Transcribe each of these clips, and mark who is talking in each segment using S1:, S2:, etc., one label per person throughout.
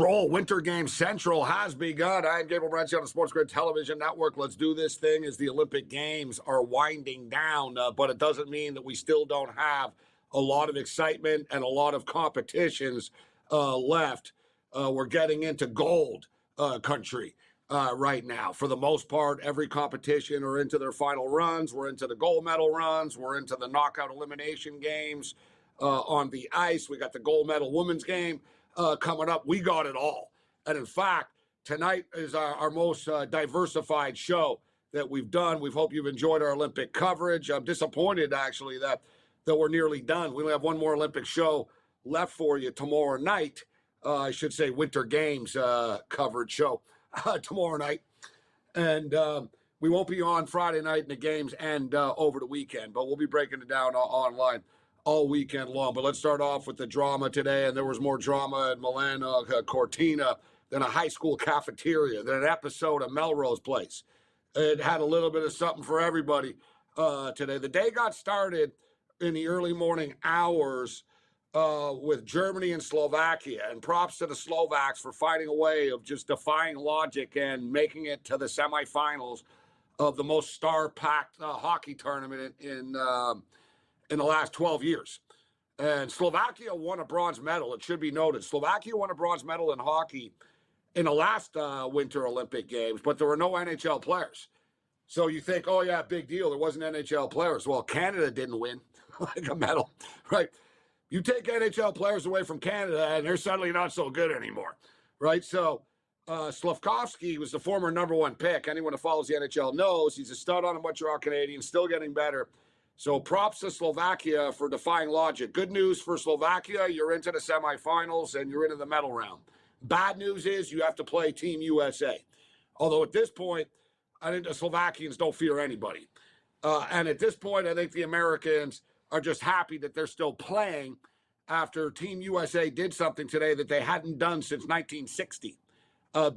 S1: Control Winter Games Central has begun. I'm Gabe Morency on the SportsGrid television network. Let's do this thing as the Olympic Games are winding down, but it doesn't mean that we still don't have a lot of excitement and a lot of competitions left. We're getting into gold country right now. For the most part, every competition are into their final runs. We're into the gold medal runs. We're into the knockout elimination games on the ice. We got the gold medal women's game coming up. We got it all. And in fact, tonight is our most diversified show that we've done. We hope you've enjoyed our Olympic coverage. I'm disappointed, actually, that we're nearly done. We only have one more Olympic show left for you tomorrow night. I should say Winter Games coverage show tomorrow night. And we won't be on Friday night in the games and over the weekend, but we'll be breaking it down online all weekend long. But let's start off with the drama today. And there was more drama at Milano Cortina than a high school cafeteria, than an episode of Melrose Place. It had a little bit of something for everybody today. The day got started in the early morning hours with Germany and Slovakia. And props to the Slovaks for finding a way of just defying logic and making it to the semifinals of the most star-packed hockey tournament in the last 12 years. And Slovakia won a bronze medal. It should be noted. Slovakia won a bronze medal in hockey in the last Winter Olympic Games, but there were no NHL players. So you think, oh, yeah, big deal. There wasn't NHL players. Well, Canada didn't win like a medal, right? You take NHL players away from Canada, and they're suddenly not so good anymore, right? So Slafkovsky was the former #1 pick. Anyone who follows the NHL knows he's a stud on a Montreal Canadiens, still getting better. So props to Slovakia for defying logic. Good news for Slovakia, you're into the semifinals and you're into the medal round. Bad news is you have to play Team USA. Although at this point, I think the Slovakians don't fear anybody. And at this point, I think the Americans are just happy that they're still playing after Team USA did something today that they hadn't done since 1960.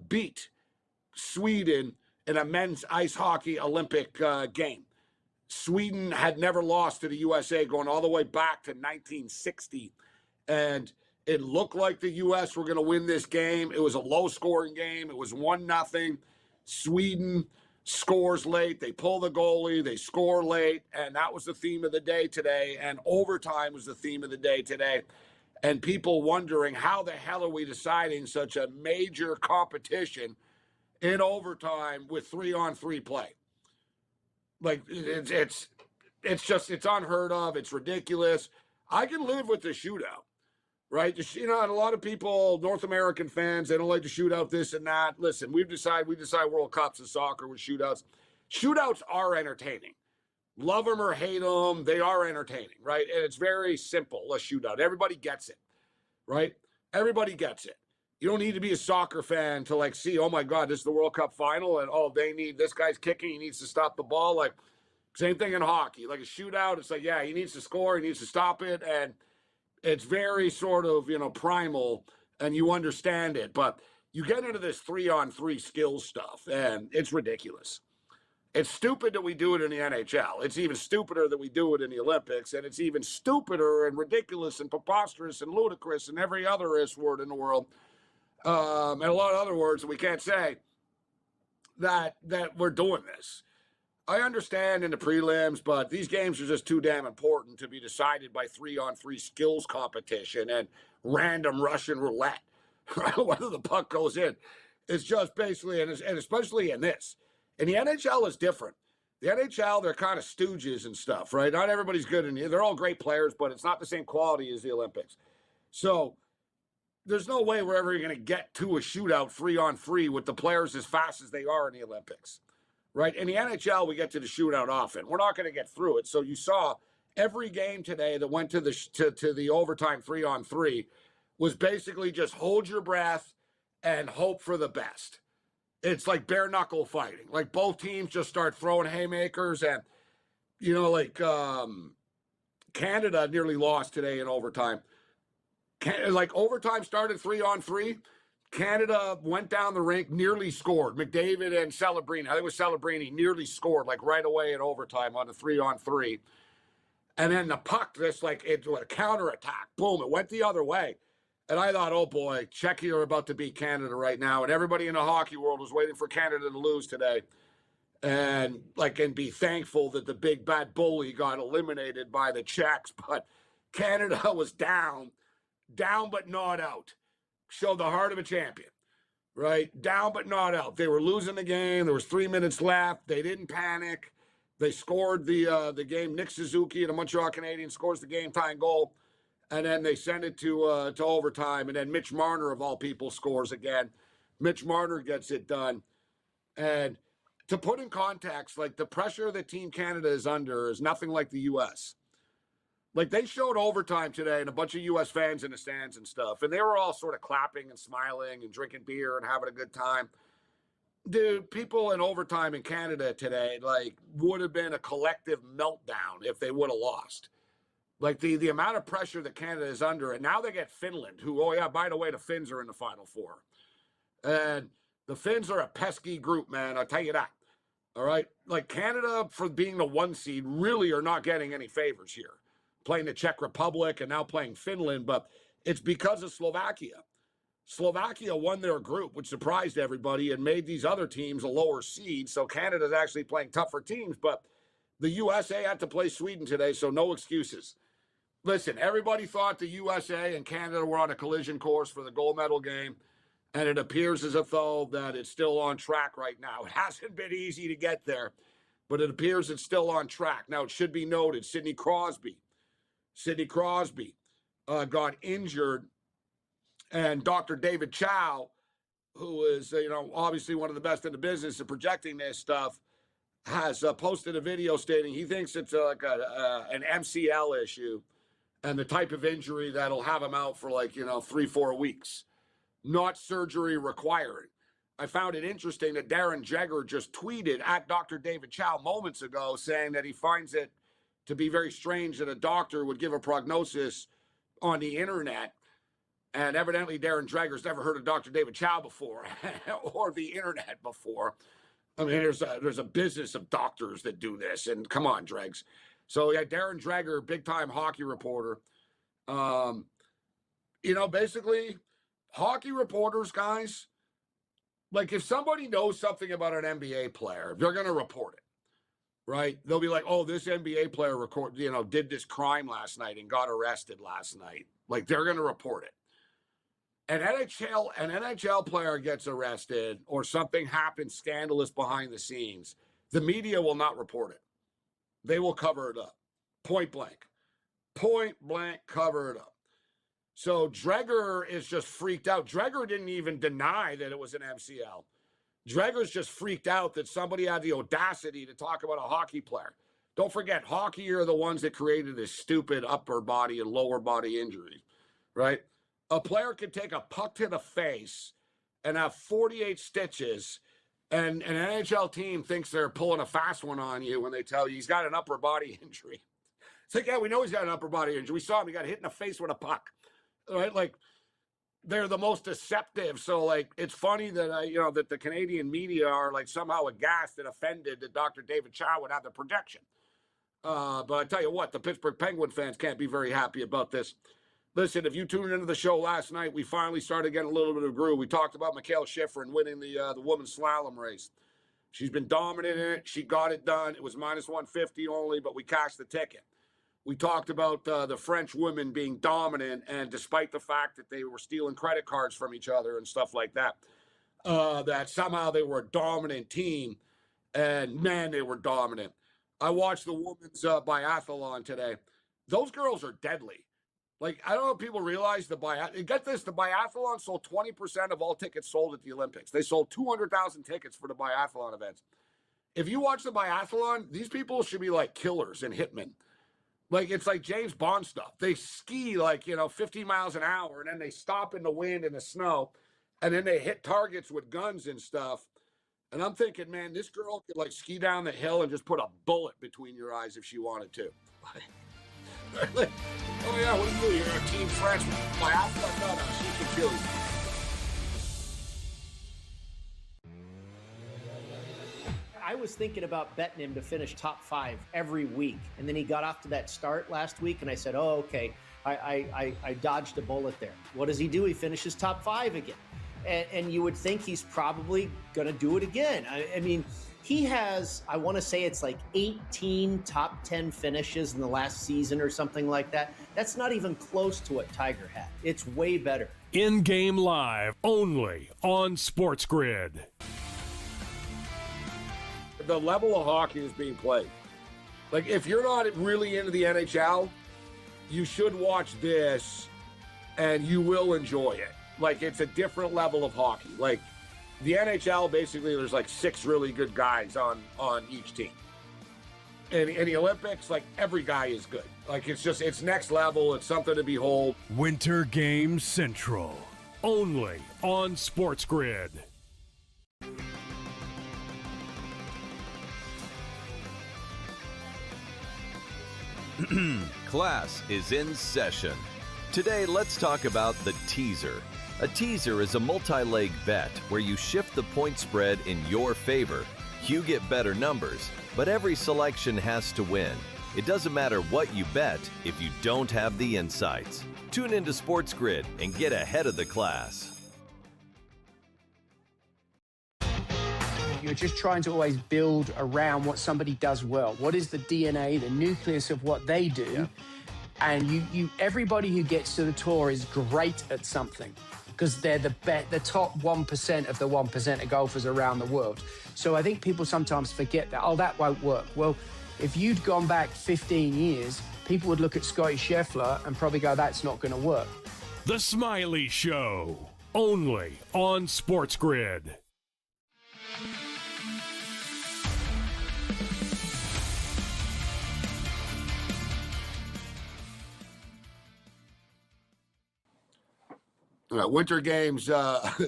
S1: Beat Sweden in a men's ice hockey Olympic game. Sweden had never lost to the USA going all the way back to 1960. And it looked like the U.S. were going to win this game. It was a low-scoring game. It was 1-0. Sweden scores late. They pull the goalie. They score late. And that was the theme of the day today. And overtime was the theme of the day today. And people wondering, how the hell are we deciding such a major competition in overtime with 3-on-3 play? Like, it's unheard of. It's ridiculous. I can live with the shootout, right? And a lot of people, North American fans, they don't like to shoot out this and that. Listen, we decide World Cups of soccer with shootouts. Shootouts are entertaining. Love them or hate them, they are entertaining, right? And it's very simple, a shootout. Everybody gets it, right? Everybody gets it. You don't need to be a soccer fan to see, oh my God, this is the World Cup final, and this guy's kicking, he needs to stop the ball. Like, same thing in hockey. Like a shootout, it's like, yeah, he needs to score, he needs to stop it, and it's very sort of, primal, and you understand it. But you get into this 3-on-3 skills stuff, and it's ridiculous. It's stupid that we do it in the NHL. It's even stupider that we do it in the Olympics, and it's even stupider and ridiculous and preposterous and ludicrous and every other S word in the world. And a lot of other words that we can't say, that we're doing this. I understand in the prelims, but these games are just too damn important to be decided by 3-on-3 skills competition and random Russian roulette, right? Whether the puck goes in. It's just basically, and especially in this. And the NHL is different. The NHL, they're kind of stooges and stuff, right? Not everybody's good in here. They're all great players, but it's not the same quality as the Olympics. So there's no way we're ever going to get to a shootout 3-on-3 with the players as fast as they are in the Olympics, right? In the NHL, we get to the shootout often. We're not going to get through it. So you saw every game today that went to the overtime 3-on-3 was basically just hold your breath and hope for the best. It's like bare knuckle fighting. Like both teams just start throwing haymakers, and Canada nearly lost today in overtime. Overtime started 3-on-3. Canada went down the rink, nearly scored. McDavid and Celebrini, I think it was Celebrini, nearly scored right away in overtime on the 3-on-3. And then the puck, it's a counterattack. Boom, it went the other way. And I thought, oh boy, Czechia are about to beat Canada right now. And everybody in the hockey world was waiting for Canada to lose today. And be thankful that the big bad bully got eliminated by the Czechs. But Canada was down but not out. Showed the heart of a champion, right? Down but not out. They were losing the game. There was 3 minutes left. They didn't panic. They scored the game. Nick Suzuki, the Montreal Canadiens, scores the game-tying goal. And then they send it to overtime. And then Mitch Marner, of all people, scores again. Mitch Marner gets it done. And to put in context, like, the pressure that Team Canada is under is nothing like the U.S. Like, they showed overtime today and a bunch of U.S. fans in the stands and stuff. And they were all sort of clapping and smiling and drinking beer and having a good time. Dude, people in overtime in Canada today, like, would have been a collective meltdown if they would have lost. Like, the amount of pressure that Canada is under. And now they get Finland, who, oh yeah, by the way, the Finns are in the Final Four. And the Finns are a pesky group, man. I'll tell you that. All right? Like, Canada, for being the 1 seed, really are not getting any favors here. Playing the Czech Republic and now playing Finland, but it's because of Slovakia. Slovakia won their group, which surprised everybody and made these other teams a lower seed. So Canada's actually playing tougher teams, but the USA had to play Sweden today, so no excuses. Listen, everybody thought the USA and Canada were on a collision course for the gold medal game, and it appears as if, though, that it's still on track right now. It hasn't been easy to get there, but it appears it's still on track. Now, it should be noted, Sidney Crosby got injured, and Dr. David Chow, who is, obviously one of the best in the business of projecting this stuff, has posted a video stating he thinks it's an MCL issue and the type of injury that'll have him out for 3-4 weeks. Not surgery required. I found it interesting that Darren Jagger just tweeted at Dr. David Chow moments ago saying that he finds it to be very strange that a doctor would give a prognosis on the internet. And evidently Darren Jagger's never heard of Dr. David Chow before or the internet before. I mean, there's a business of doctors that do this, and come on, Dregs. So yeah, Darren Jagger, big-time hockey reporter. Basically, hockey reporters, guys, like, if somebody knows something about an NBA player, they're going to report it, right? They'll be like, oh, this NBA player did this crime last night and got arrested last night. Like, they're going to report it. An NHL player gets arrested or something happens scandalous behind the scenes, the media will not report it. They will cover it up. Point blank cover it up. So Dreger is just freaked out. Dreger didn't even deny that it was an MCL. Dreger's just freaked out that somebody had the audacity to talk about a hockey player. Don't forget, hockey are the ones that created this stupid upper body and lower body injuries, right? A player can take a puck to the face and have 48 stitches, and an NHL team thinks they're pulling a fast one on you when they tell you he's got an upper body injury. It's like, yeah, we know he's got an upper body injury. We saw him. He got hit in the face with a puck, right? Like, they're the most deceptive. So, like, it's funny that, that the Canadian media are, like, somehow aghast and offended that Dr. David Chow would have the projection. But I tell you what, the Pittsburgh Penguin fans can't be very happy about this. Listen, if you tuned into the show last night, we finally started getting a little bit of groove. We talked about Mikaela Shiffrin winning the women's slalom race. She's been dominant in it. She got it done. It was minus 150 only, but we cashed the ticket. We talked about the French women being dominant, and despite the fact that they were stealing credit cards from each other and stuff like that, that somehow they were a dominant team, and man, they were dominant. I watched the women's biathlon today. Those girls are deadly. Like, I don't know if people realize the biathlon sold 20% of all tickets sold at the Olympics. They sold 200,000 tickets for the biathlon events. If you watch the biathlon, these people should be like killers and hitmen. Like, it's like James Bond stuff. They ski 50 miles an hour, and then they stop in the wind and the snow, and then they hit targets with guns and stuff. And I'm thinking, man, this girl could ski down the hill and just put a bullet between your eyes if she wanted to. Oh yeah, what are you? You're a team Frenchman. No, she can kill you.
S2: I was thinking about betting him to finish top 5 every week. And then he got off to that start last week, and I said, oh, okay, I dodged a bullet there. What does he do? He finishes top 5 again. And you would think he's probably going to do it again. I mean, he has, I want to say it's like 18 top 10 finishes in the last season or something like that. That's not even close to what Tiger had. It's way better.
S3: In-game live, only on SportsGrid.
S1: The level of hockey is being played. Like, if you're not really into the NHL, you should watch this and you will enjoy it. Like, it's a different level of hockey. Like, the NHL, basically, there's like 6 really good guys on each team. And in the Olympics, like, every guy is good. Like, it's next level. It's something to behold.
S3: Winter Games Central, only on SportsGrid.
S4: Class is in session. Today, let's talk about the teaser. A teaser is a multi-leg bet where you shift the point spread in your favor. You get better numbers, but every selection has to win. It doesn't matter what you bet if you don't have the insights. Tune into SportsGrid and get ahead of the class.
S5: You're just trying to always build around what somebody does well. What is the DNA, the nucleus of what they do? Yeah. And everybody who gets to the tour is great at something because they're the top 1% of the 1% of golfers around the world. So I think people sometimes forget that, oh, that won't work. Well, if you'd gone back 15 years, people would look at Scotty Scheffler and probably go, that's not going to work.
S3: The Smiley Show, only on SportsGrid.
S1: Winter Games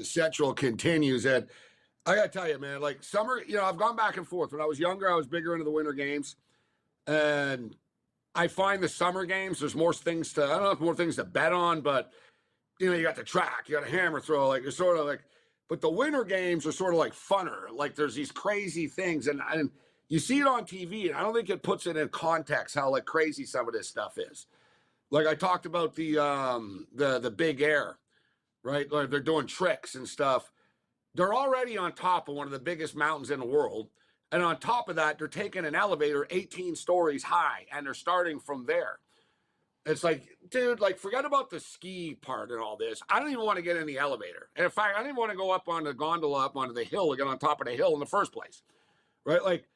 S1: Central continues. And I got to tell you, man, like summer, I've gone back and forth. When I was younger, I was bigger into the Winter Games. And I find the summer games, there's more things to, I don't know if more things to bet on, but, you got the track, you got a hammer throw, like you're sort of like, but the Winter Games are sort of like funner. Like there's these crazy things. And you see it on TV, and I don't think it puts it in context how like crazy some of this stuff is. Like I talked about the Big Air. Right? Like they're doing tricks and stuff. They're already on top of one of the biggest mountains in the world. And on top of that, they're taking an elevator 18 stories high and they're starting from there. It's like, dude, like forget about the ski part and all this. I don't even want to get in the elevator. And in fact, I didn't want to go up on the gondola, up onto the hill, to get on top of the hill in the first place. Right? Like,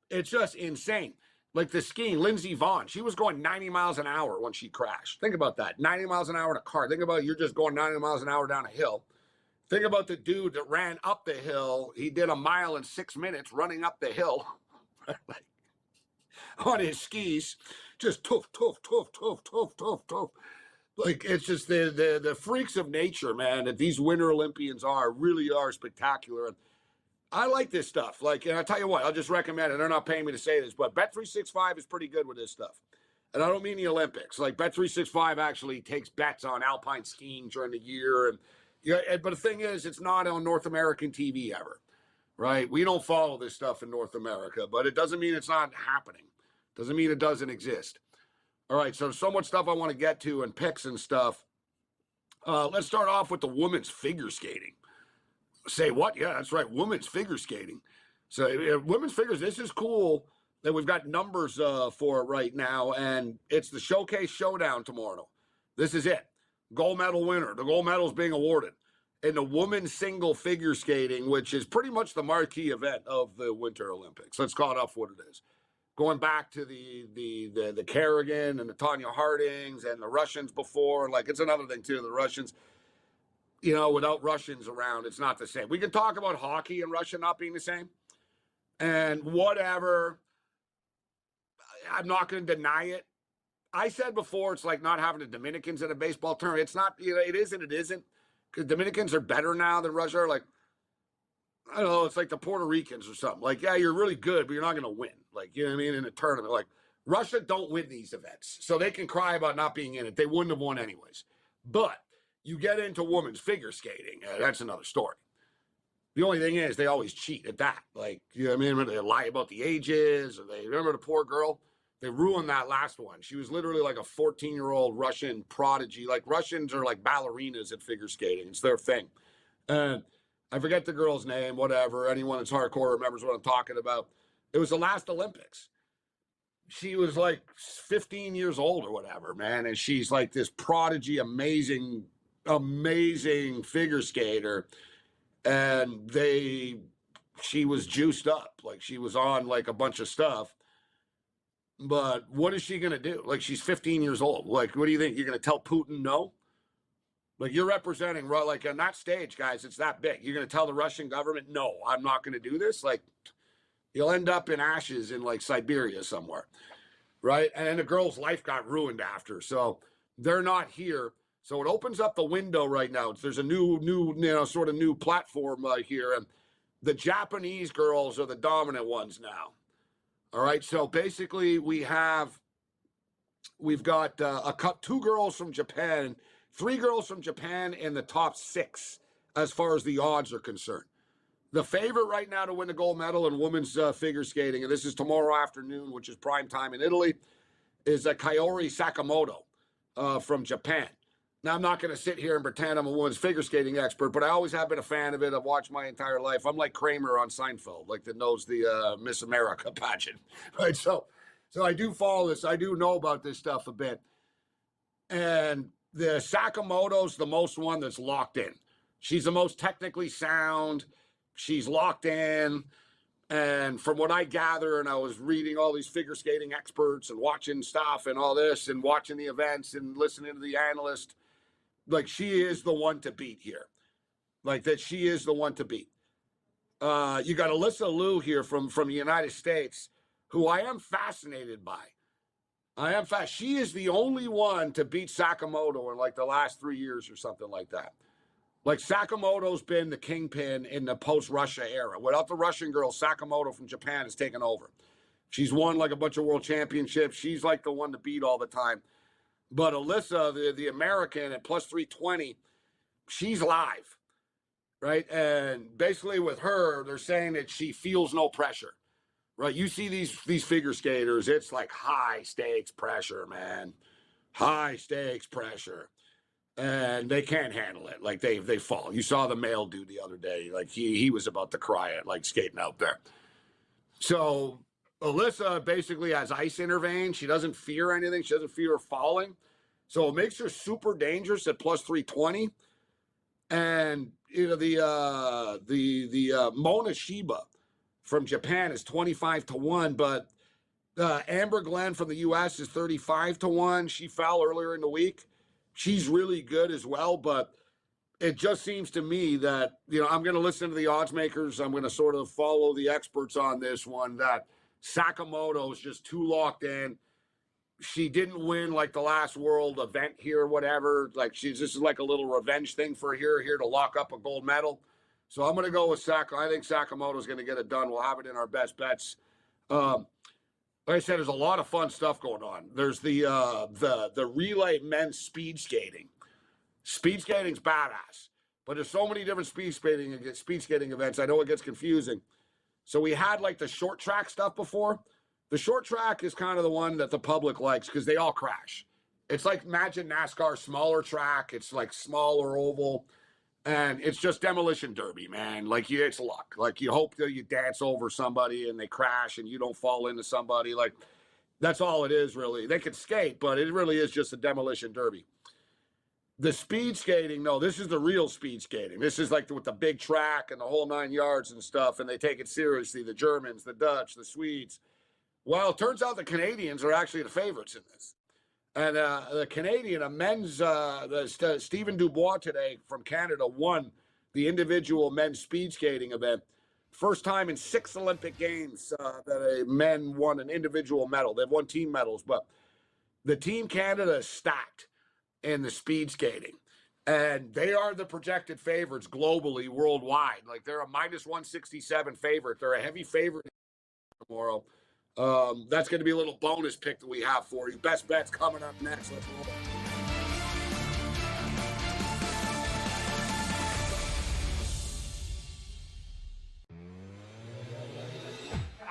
S1: it's just insane. Like the skiing, Lindsey Vonn, she was going 90 miles an hour when she crashed. Think about that, 90 miles an hour in a car. Think about you're just going 90 miles an hour down a hill. Think about the dude that ran up the hill. He did a mile in 6 minutes running up the hill like, on his skis. Just toof, toof, toof, toof, toof, toof, toof. Like, it's just the freaks of nature, man, that these Winter Olympians really are spectacular. And I like this stuff. Like, and I'll tell you what, I'll just recommend it. They're not paying me to say this, but Bet365 is pretty good with this stuff. And I don't mean the Olympics. Like, Bet365 actually takes bets on alpine skiing during the year. And but the thing is, it's not on North American TV ever, right? We don't follow this stuff in North America, but it doesn't mean it's not happening. Doesn't mean it doesn't exist. All right, so much stuff I want to get to and picks and stuff. Let's start off with the women's figure skating. Say what? Yeah, that's right. Women's figure skating. So women's figures, this is cool that we've got numbers for it right now. And it's the Showcase Showdown tomorrow. This is it. Gold medal winner. The gold medal is being awarded in the women's single figure skating, which is pretty much the marquee event of the Winter Olympics. Let's call it up what it is. Going back to the Kerrigan and the Tanya Hardings and the Russians before. Like, it's another thing, too. The Russians, without Russians around, it's not the same. We can talk about hockey and Russia not being the same. And whatever. I'm not going to deny it. I said before, it's like not having the Dominicans in a baseball tournament. It's not, it is and it isn't. Because Dominicans are better now than Russia are. Like, I don't know, it's like the Puerto Ricans or something. Like, yeah, you're really good, but you're not going to win. Like, you know what I mean? In a tournament. Like, Russia don't win these events. So they can cry about not being in it. They wouldn't have won anyways. But you get into women's figure skating, that's another story. The only thing is they always cheat at that. Like, you know what I mean? They lie about the ages. Or they remember the poor girl They ruined that last one. She was literally like a 14-year-old Russian prodigy. Like Russians are like ballerinas at figure skating. It's their thing. And I forget the girl's name, whatever. Anyone that's hardcore remembers what I'm talking about. It was the last Olympics. She was like 15 years old or whatever, man. And she's like this prodigy, amazing figure skater. And she was juiced up. Like she was on like a bunch of stuff. But what is she going to do? Like she's 15 years old. Like, what do you think? You're going to tell Putin no? Like you're representing, like on that stage, guys, it's that big. You're going to tell the Russian government, no, I'm not going to do this. Like you'll end up in ashes in like Siberia somewhere. Right. And then the girl's life got ruined after. So they're not here. So it opens up the window right now. There's a new, sort of new platform here. And the Japanese girls are the dominant ones now. All right. So basically we've got two girls from Japan, 3 girls from Japan in the top 6 as far as the odds are concerned. The favorite right now to win the gold medal in women's figure skating, and this is tomorrow afternoon, which is prime time in Italy, is Kaori Sakamoto from Japan. Now, I'm not going to sit here and pretend I'm a women's figure skating expert, but I always have been a fan of it. I've watched my entire life. I'm like Kramer on Seinfeld, like that knows the Miss America pageant, right? So I do follow this. I do know about this stuff a bit. And the Sakamoto's the most one that's locked in. She's the most technically sound. She's locked in. And from what I gather, and I was reading all these figure skating experts and watching stuff and all this and watching the events and listening to the analyst, like she is the one to beat here. Like that she is the one to beat. You got Alyssa Liu here from the United States, who I am fascinated by. She is the only one to beat Sakamoto in like the last 3 years or something like that. Like Sakamoto's been the kingpin in the post-Russia era. Without the Russian girl, Sakamoto from Japan has taken over. She's won like a bunch of world championships. She's like the one to beat all the time. But Alyssa, the American at plus 320, she's live, right? And basically with her, they're saying that she feels no pressure, right? You see these figure skaters, it's like high stakes pressure, man. High stakes pressure. And they can't handle it. Like they fall. You saw the male dude the other day. Like he was about to cry at like skating out there. So Alyssa basically has ice in her veins. She doesn't fear anything. She doesn't fear falling. So it makes her super dangerous at plus 320. And the Mona Shiba from Japan is 25-1, but Amber Glenn from the US is 35-1. She fell earlier in the week. She's really good as well, but it just seems to me that, I'm going to listen to the odds makers. I'm going to sort of follow the experts on this one, that Sakamoto is just too locked in. She didn't win like the last world event here or whatever. Like this is like a little revenge thing for her here to lock up a gold medal. So I'm going to go with Saka. I think Sakamoto is going to get it done. We'll have it in our best bets. Like I said, there's a lot of fun stuff going on. There's the relay men's speed skating. Speed skating's badass, but there's so many different speed skating events. I know it gets confusing. So we had like the short track stuff before. The short track is kind of the one that the public likes because they all crash. It's like imagine NASCAR, smaller track. It's like smaller oval. And it's just demolition derby, man. Like it's luck. Like you hope that you dance over somebody and they crash and you don't fall into somebody. Like that's all it is, really. They can skate, but it really is just a demolition derby. The speed skating, no, this is the real speed skating. This is like with the big track and the whole 9 yards and stuff, and they take it seriously. The Germans, the Dutch, the Swedes. Well, it turns out the Canadians are actually the favorites in this. And the Canadian, Stephen Dubois today from Canada won the individual men's speed skating event. First time in 6 Olympic Games that a men won an individual medal. They've won team medals, but the Team Canada is stacked in the speed skating. And they are the projected favorites globally, worldwide. Like they're a minus 167 favorite. They're a heavy favorite tomorrow. That's going to be a little bonus pick that we have for you. Best bets coming up next. Let's roll.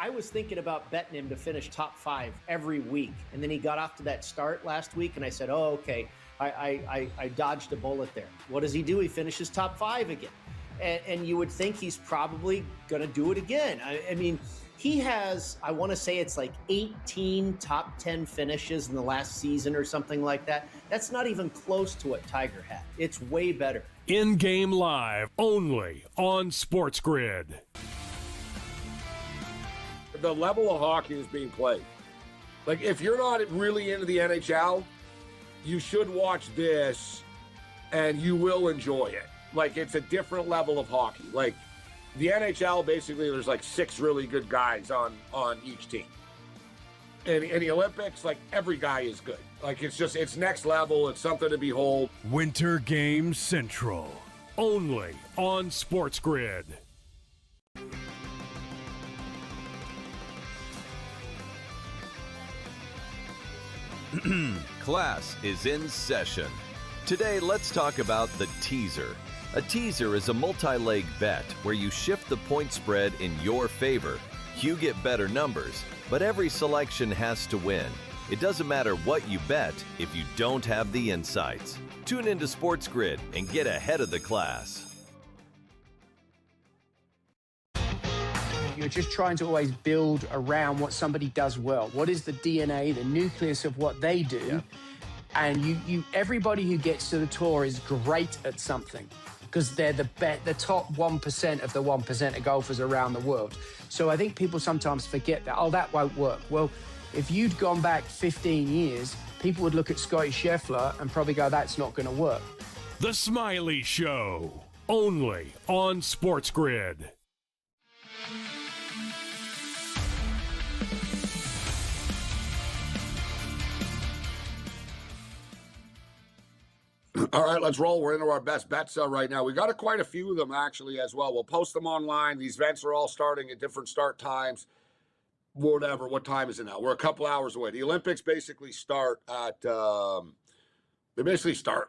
S2: I was thinking about betting him to finish top 5 every week. And then he got off to that start last week, and I said, oh, okay, I dodged a bullet there. What does he do? He finishes top 5 again. And you would think he's probably going to do it again. I mean, he has, I want to say it's like 18 top 10 finishes in the last season or something like that. That's not even close to what Tiger had. It's way better.
S3: In-game live only on SportsGrid.
S1: The level of hockey is being played. Like, if you're not really into the NHL, you should watch this and you will enjoy it. Like, it's a different level of hockey. Like, the NHL, basically, there's like 6 really good guys on each team. And in the Olympics, like, every guy is good. Like, it's next level. It's something to behold.
S3: Winter Games Central. Only on SportsGrid.
S4: Class is in session. Today, let's talk about the teaser. A teaser is a multi-leg bet where you shift the point spread in your favor. You get better numbers, but every selection has to win. It doesn't matter what you bet if you don't have the insights. Tune into SportsGrid and get ahead of the class.
S5: You're just trying to always build around what somebody does well. What is the DNA, the nucleus of what they do? Yeah. And everybody who gets to the tour is great at something because they're the top 1% of the 1% of golfers around the world. So I think people sometimes forget that, oh, that won't work. Well, if you'd gone back 15 years, people would look at Scotty Scheffler and probably go, that's not going to work.
S3: The Smiley Show. Only on SportsGrid.
S1: All right, let's roll. We're into our best bets right now. We got quite a few of them, actually, as well. We'll post them online. These events are all starting at different start times. Whatever. What time is it now? We're a couple hours away. The Olympics basically start at,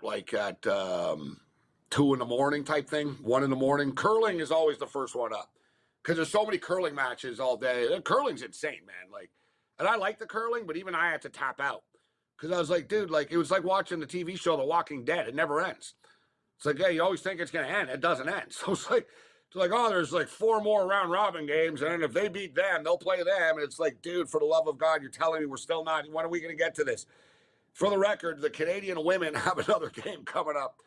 S1: like at 2 in the morning type thing, 1 in the morning. Curling is always the first one up because there's so many curling matches all day. Curling's insane, man. Like, and I like the curling, but even I had to tap out. Because I was like, dude, like, it was like watching the TV show The Walking Dead. It never ends. It's like, yeah, you always think it's going to end. It doesn't end. So it's like, oh, there's like 4 more round robin games. And if they beat them, they'll play them. And it's like, dude, for the love of God, you're telling me we're still not. When are we going to get to this? For the record, the Canadian women have another game coming up.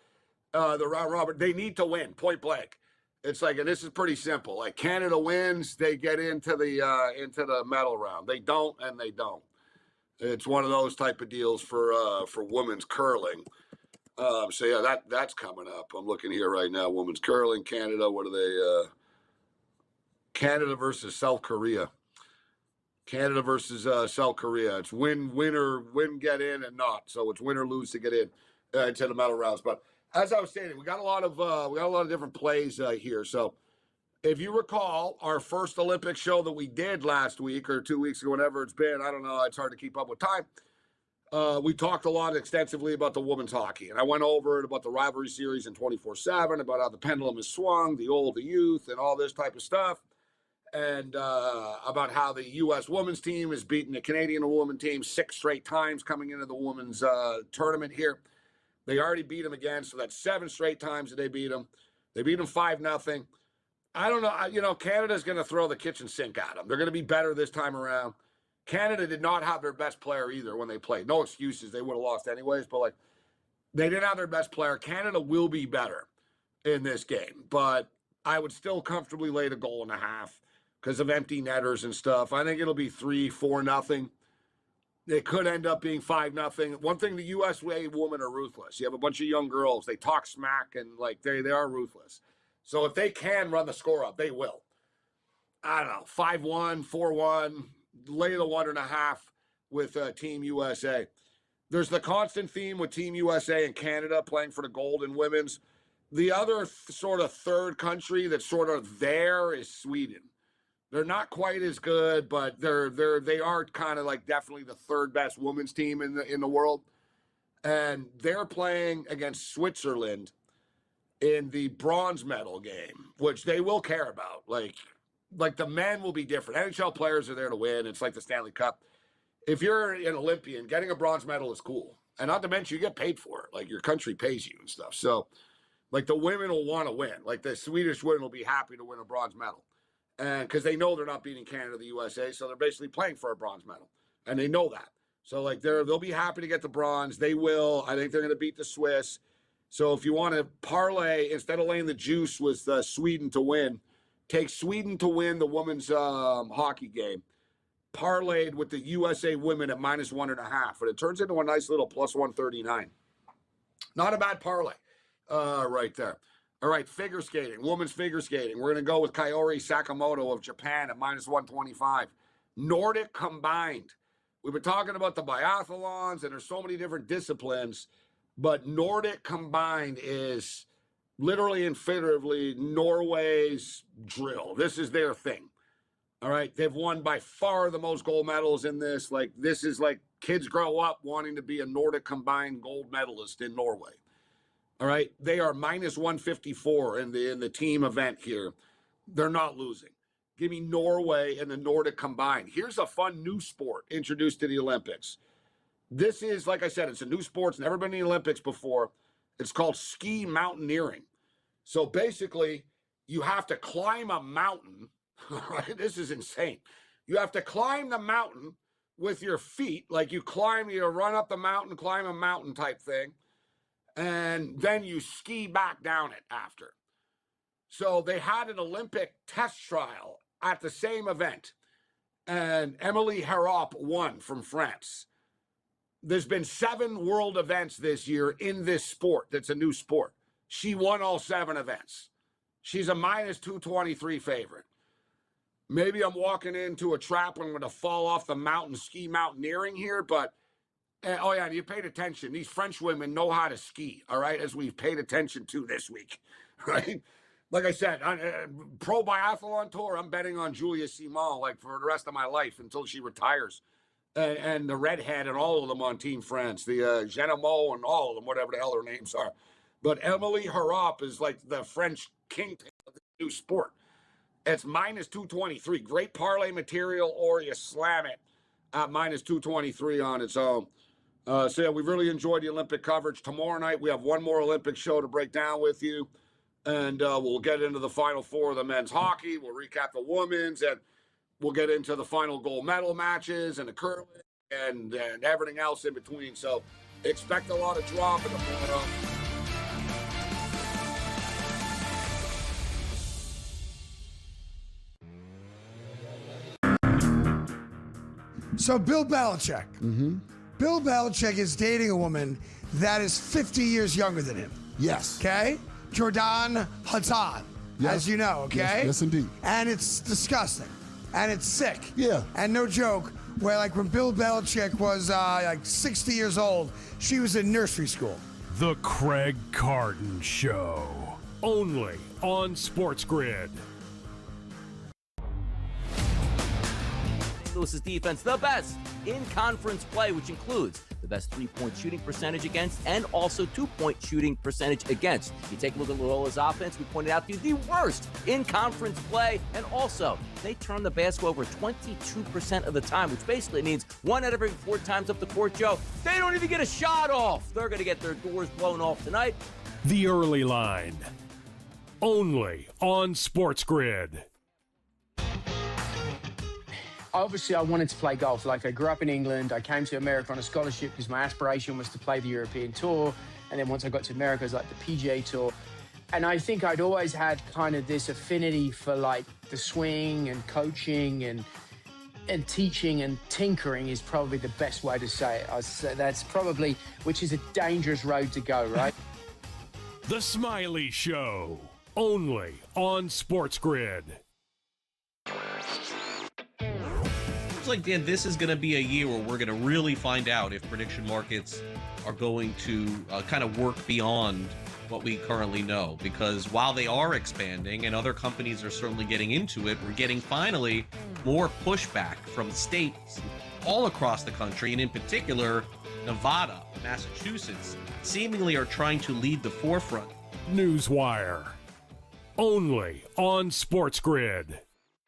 S1: The round robin. They need to win, point blank. It's like, and this is pretty simple. Like, Canada wins, they get into the medal round. They don't, and they don't. It's one of those type of deals for women's curling. So yeah, that's coming up. I'm looking here right now. Women's curling, Canada. What are they? Canada versus South Korea. Canada versus South Korea. It's win get in and not. So it's win or lose to get in into the medal rounds. But as I was stating, we got a lot of different plays here. So if you recall, our first Olympic show that we did last week or 2 weeks ago, whenever it's been, I don't know, it's hard to keep up with time. We talked a lot extensively about the women's hockey, and I went over it about the rivalry series in 24/7, about how the pendulum is swung, the old, the youth, and all this type of stuff, and about how the U.S. women's team has beaten the Canadian women's team 6 straight times coming into the women's tournament here. They already beat them again, so that's 7 straight times that they beat them. They beat them 5-0. I don't know. You know, Canada's going to throw the kitchen sink at them. They're going to be better this time around. Canada did not have their best player either when they played. No excuses. They would have lost anyways, but like, they didn't have their best player. Canada will be better in this game, but I would still comfortably lay the 1.5 goals because of empty netters and stuff. I think it'll be 3-4-0. It could end up being 5-0. One thing, the USA women are ruthless. You have a bunch of young girls. They talk smack and like they are ruthless. So if they can run the score up, they will. I don't know, 5-1, 4-1, lay the 1.5 with Team USA. There's the constant theme with Team USA and Canada playing for the gold in women's. The other sort of third country that's sort of there is Sweden. They're not quite as good, but they are kind of like definitely the third best women's team in the world. And they're playing against Switzerland in the bronze medal game, which they will care about. Like, like the men will be different. NHL players are there to win. It's like the Stanley Cup. If you're an Olympian, getting a bronze medal is cool. And not to mention, you get paid for it. Like, your country pays you and stuff. So, like, the women will want to win. Like, the Swedish women will be happy to win a bronze medal. And because they know they're not beating Canada or the USA, so they're basically playing for a bronze medal. And they know that. So, like, they'll be happy to get the bronze. They will. I think they're going to beat the Swiss. So if you want to parlay, instead of laying the juice with Sweden to win, take Sweden to win the women's hockey game, parlayed with the USA women at -1.5, and it turns into a nice little +139. Not a bad parlay right there. All right, figure skating, women's figure skating. We're going to go with Kaori Sakamoto of Japan at -125. Nordic combined. We've been talking about the biathlons, and there's so many different disciplines, but Nordic combined is literally and figuratively Norway's drill. This is their thing. All right. They've won by far the most gold medals in this. Like, this is like kids grow up wanting to be a Nordic combined gold medalist in Norway. All right. They are -154 in the team event here. They're not losing. Give me Norway and the Nordic combined. Here's a fun new sport introduced to the Olympics. This is, like I said, it's a new sport. It's never been in the Olympics before. It's called ski mountaineering. So basically, you have to climb a mountain. Right? This is insane. You have to climb the mountain with your feet. Like, you run up the mountain, climb a mountain type thing. And then you ski back down it after. So they had an Olympic test trial at the same event. And Emily Harop won from France. There's been 7 world events this year in this sport. That's a new sport. She won all 7 events. She's a -223 favorite. Maybe I'm walking into a trap and I'm going to fall off the mountain, ski mountaineering here, but, oh yeah, you paid attention. These French women know how to ski, all right, as we've paid attention to this week, right? Like I said, pro biathlon tour, I'm betting on Julia Simon, like, for the rest of my life until she retires. And the redhead and all of them on Team France, the Genemo and all of them, whatever the hell their names are. But Emily Harop is like the French kingpin of the new sport. It's -223. Great parlay material, or you slam it at -223 on its own. So yeah, we've really enjoyed the Olympic coverage. Tomorrow night, we have one more Olympic show to break down with you. And we'll get into the Final Four of the men's hockey. We'll recap the women's, and we'll get into the final gold medal matches and the curling and everything else in between. So expect a lot of drama tomorrow.
S6: So Bill Belichick. Bill Belichick is dating a woman that is 50 years younger than him.
S7: Yes.
S6: Okay? Jordan Hatan, as you know, okay?
S7: Yes, indeed.
S6: And it's disgusting. And it's sick.
S7: Yeah.
S6: And no joke, where like when Bill Belichick was like 60 years old, she was in nursery school.
S3: The Craig Carton Show. Only on SportsGrid.
S8: Louis's defense, the best in conference play, which includes the best 3-point shooting percentage against and also 2-point shooting percentage against. You take a look at Loyola's offense, we pointed out to you the worst in conference play, and also they turn the basket over 22% of the time, which basically means 1 out of every 4 times up the court, Joe, they don't even get a shot off. They're going to get their doors blown off tonight.
S3: The Early Line. Only on SportsGrid.
S5: Obviously, I wanted to play golf. Like, I grew up in England. I came to America on a scholarship because my aspiration was to play the European Tour. And then once I got to America, it was like the PGA Tour. And I think I'd always had kind of this affinity for, like, the swing and coaching and teaching, and tinkering is probably the best way to say it. I'd say that's probably, which is a dangerous road to go, right?
S3: The Smiley Show. Only on SportsGrid.
S9: Like, Dan, this is going to be a year where we're going to really find out if prediction markets are going to kind of work beyond what we currently know, because while they are expanding and other companies are certainly getting into it, we're getting finally more pushback from states all across the country, and in particular Nevada, Massachusetts, seemingly are trying to lead the forefront.
S3: Newswire. Only on SportsGrid.